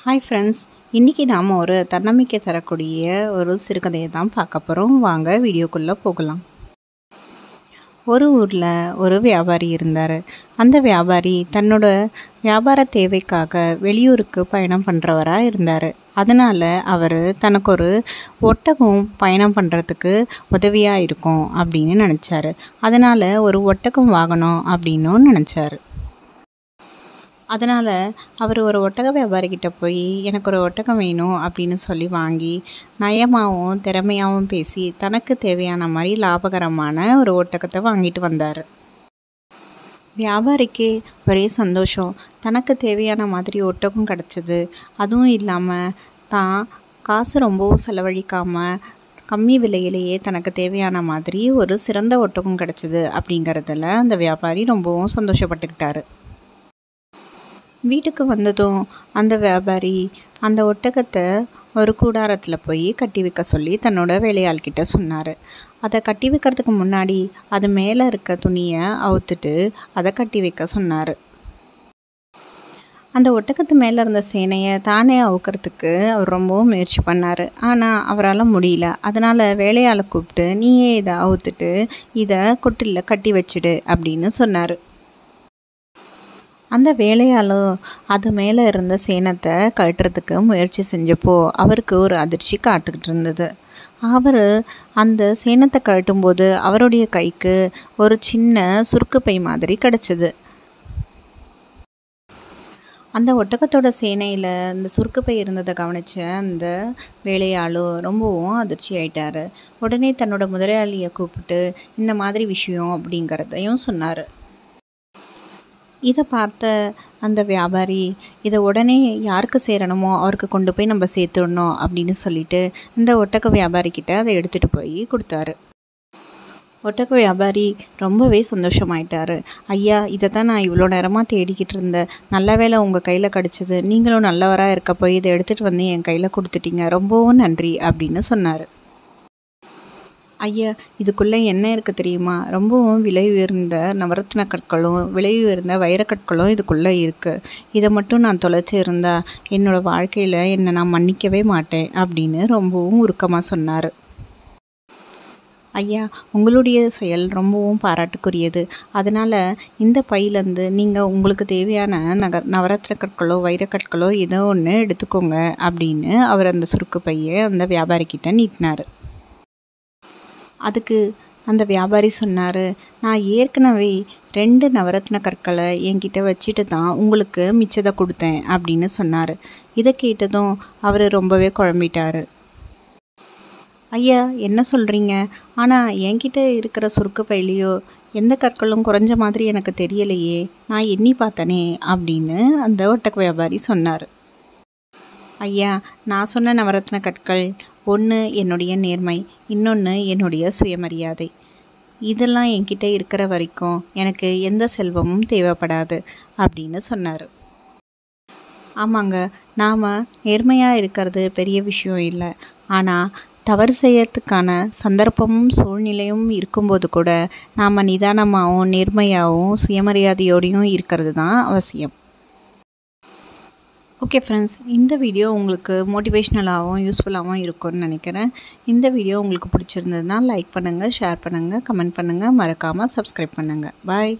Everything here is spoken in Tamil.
ஹாய் ஃப்ரெண்ட்ஸ், இன்றைக்கி நாம் ஒரு தன்னம்பிக்கை தரக்கூடிய ஒரு சிறுகதையை தான் பார்க்க போகிறோம். வாங்க வீடியோக்குள்ளே போகலாம். ஒரு ஊரில் ஒரு வியாபாரி இருந்தார். அந்த வியாபாரி தன்னோட வியாபார தேவைக்காக வெளியூருக்கு பயணம் பண்ணுறவராக இருந்தார். அதனால் அவர் தனக்கு ஒரு ஒட்டகம் பயணம் பண்ணுறதுக்கு உதவியாக இருக்கும் அப்படின்னு நினச்சார். அதனால் ஒரு ஒட்டகம் வாங்கணும் அப்படின்னும் நினச்சார். அதனால் அவர் ஒரு ஒட்டக வியாபாரிக்கிட்ட போய் எனக்கு ஒரு ஒட்டகம் வேணும் அப்படின்னு சொல்லி வாங்கி நயமாகவும் திறமையாகவும் பேசி தனக்கு தேவையான மாதிரி லாபகரமான ஒரு ஒட்டகத்தை வாங்கிட்டு வந்தார். வியாபாரிக்கு ஒரே சந்தோஷம். தனக்கு தேவையான மாதிரி ஒட்டகம் கிடச்சிது. அதுவும் இல்லாமல் தான் காசு ரொம்பவும் செலவழிக்காமல் கம்மி விலையிலேயே தனக்கு தேவையான மாதிரி ஒரு சிறந்த ஒட்டகம் கிடச்சிது அப்படிங்கிறதுல அந்த வியாபாரி ரொம்பவும் சந்தோஷப்பட்டுக்கிட்டாரு. வீட்டுக்கு வந்ததும் அந்த வியாபாரி அந்த ஒட்டகத்தை ஒரு கூடாரத்தில் போய் கட்டி வைக்க சொல்லி தன்னோட வேலையாள்கிட்ட சொன்னார். அதை கட்டி வைக்கிறதுக்கு முன்னாடி அது மேலே இருக்க துணியை அவுத்துட்டு அதை கட்டி வைக்க சொன்னார். அந்த ஒட்டகத்து மேலே இருந்த சேனையை தானே அவுக்கிறதுக்கு அவர் ரொம்பவும் முயற்சி பண்ணார். ஆனால் அவரால் முடியல. அதனால் வேலையாளை கூப்பிட்டு நீயே இதை அவுத்துட்டு இதை கொட்டில் கட்டி வச்சுடு அப்படின்னு சொன்னார். அந்த வேலையாலும் அது மேலே இருந்த சேனத்தை கட்டுறதுக்கு முயற்சி செஞ்சப்போ அவருக்கு ஒரு அதிர்ச்சி காத்துக்கிட்டு இருந்தது. அவர் அந்த சேனத்தை கட்டும்போது அவருடைய கைக்கு ஒரு சின்ன சுருக்கு பை மாதிரி கிடச்சிது. அந்த ஒட்டகத்தோட சேனையில் அந்த சுருக்கு பை இருந்ததை கவனித்த அந்த வேலையாளும் ரொம்பவும் அதிர்ச்சி ஆயிட்டார். உடனே தன்னோட முதலாளியை கூப்பிட்டு இந்த மாதிரி விஷயம் அப்படிங்கிறதையும் சொன்னார். இதை பார்த்த அந்த வியாபாரி இதை உடனே யாருக்கு சேரணுமோ அவருக்கு கொண்டு போய் நம்ம சேர்த்துடணும் அப்படின்னு சொல்லிட்டு இந்த ஒட்டக வியாபாரிக்கிட்ட அதை எடுத்துகிட்டு போய் கொடுத்தாரு. ஒட்டக வியாபாரி ரொம்பவே சந்தோஷமாயிட்டார். ஐயா, இதை தான் நான் இவ்வளோ நேரமாக தேடிக்கிட்டு இருந்தேன். நல்ல வேளை உங்கள் கையில் கிடச்சிது. நீங்களும் நல்லவராக இருக்க போய் இதை எடுத்துகிட்டு வந்து என் கையில் கொடுத்துட்டீங்க. ரொம்பவும் நன்றி அப்படின்னு சொன்னார். ஐயா, இதுக்குள்ளே என்ன இருக்குது தெரியுமா? ரொம்பவும் விலை உயர்ந்த நவரத்ன கற்களும் விலை உயர்ந்த வைரக்கற்களும் இதுக்குள்ளே இருக்குது. இதை மட்டும் நான் தொலைச்சி இருந்தால் என்னோடய வாழ்க்கையில் என்னை நான் மன்னிக்கவே மாட்டேன் அப்படின்னு ரொம்பவும் உருக்கமாக சொன்னார். ஐயா, உங்களுடைய செயல் ரொம்பவும் பாராட்டுக்குரியது. அதனால் இந்த பையிலேருந்து நீங்கள் உங்களுக்கு தேவையான நவரத்ன கற்களோ வைரக்கற்களோ ஏதோ ஒன்று எடுத்துக்கோங்க அப்படின்னு அவர் அந்த சுருக்கு பையை அந்த வியாபாரிக்கிட்ட நீட்டினார். அதுக்கு அந்த வியாபாரி சொன்னார், நான் ஏற்கனவே 2 நவரத்ன கற்களை என்கிட்ட வச்சுட்டு தான் உங்களுக்கு மிச்சத்தை கொடுத்தேன் அப்படின்னு சொன்னார். இதை கேட்டதும் அவர் ரொம்பவே குழம்பிட்டார். ஐயா, என்ன சொல்கிறீங்க? ஆனால் என்கிட்ட இருக்கிற சுருக்கு பையிலையோ எந்த கற்களும் குறைஞ்ச மாதிரி எனக்கு தெரியலையே, நான் எண்ணி பார்த்தனே அப்படின்னு அந்த ஒட்டக வியாபாரி சொன்னார். ஐயா, நான் சொன்ன நவரத்ன கற்கள் ஒன்று என்னுடைய நேர்மை, இன்னொன்று என்னுடைய சுயமரியாதை. இதெல்லாம் என்கிட்ட இருக்கிற வரைக்கும் எனக்கு எந்த செல்வமும் தேவைப்படாது அப்படின்னு சொன்னார். ஆமாங்க, நாம் நேர்மையாக இருக்கிறது பெரிய விஷயம் இல்லை. ஆனால் தவறு செய்யறதுக்கான சந்தர்ப்பமும் சூழ்நிலையும் இருக்கும்போது கூட நாம் நிதானமாகவும் நேர்மையாகவும் சுயமரியாதையோடையும் இருக்கிறது தான் அவசியம். ஓகே ஃப்ரெண்ட்ஸ், இந்த வீடியோ உங்களுக்கு மோட்டிவேஷ்னலாகவும் யூஸ்ஃபுல்லாகவும் இருக்கும்னு நினைக்கிறேன். இந்த வீடியோ உங்களுக்கு பிடிச்சிருந்ததுன்னா லைக் பண்ணுங்கள், ஷேர் பண்ணுங்கள், கமெண்ட் பண்ணுங்கள், மறக்காமல் சப்ஸ்கிரைப் பண்ணுங்கள். பாய்.